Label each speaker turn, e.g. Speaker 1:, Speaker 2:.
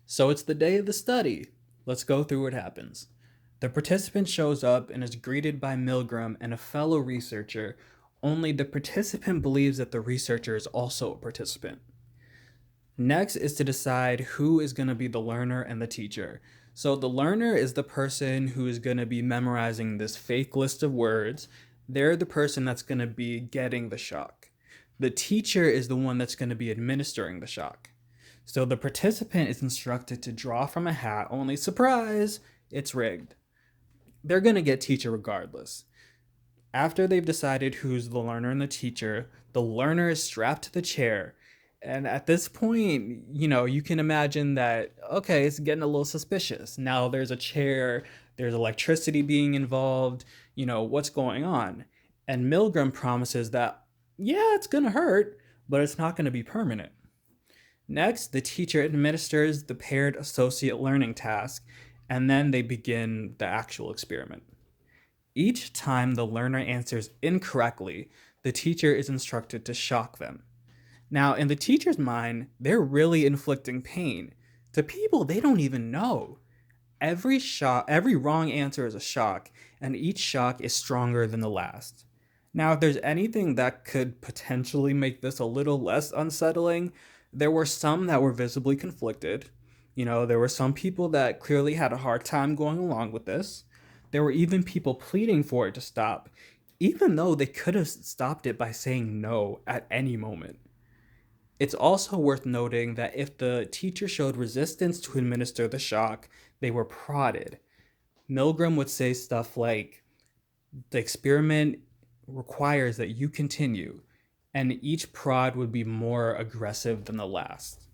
Speaker 1: So it's the day of the study. Let's go through what happens. The participant shows up and is greeted by Milgram and a fellow researcher, only the participant believes that the researcher is also a participant. Next is to decide who is going to be the learner and the teacher. So the learner is the person who is going to be memorizing this fake list of words. They're the person that's going to be getting the shock. The teacher is the one that's going to be administering the shock. So the participant is instructed to draw from a hat, only surprise, it's rigged. They're going to get teacher regardless. After they've decided who's the learner and the learner is strapped to the chair. And at this point, you can imagine that, okay, it's getting a little suspicious. Now there's a chair, there's electricity being involved, what's going on? And Milgram promises that, yeah, it's going to hurt, but it's not going to be permanent. Next, the teacher administers the paired associate learning task, and then they begin the actual experiment. Each time the learner answers incorrectly, the teacher is instructed to shock them. Now, in the teacher's mind, they're really inflicting pain to people they don't even know. Every wrong answer is a shock, and each shock is stronger than the last. Now, if there's anything that could potentially make this a little less unsettling, there were some that were visibly conflicted. There were some people that clearly had a hard time going along with this. There were even people pleading for it to stop, even though they could have stopped it by saying no at any moment. It's also worth noting that if the teacher showed resistance to administer the shock, they were prodded. Milgram would say stuff like, the experiment requires that you continue, and each prod would be more aggressive than the last.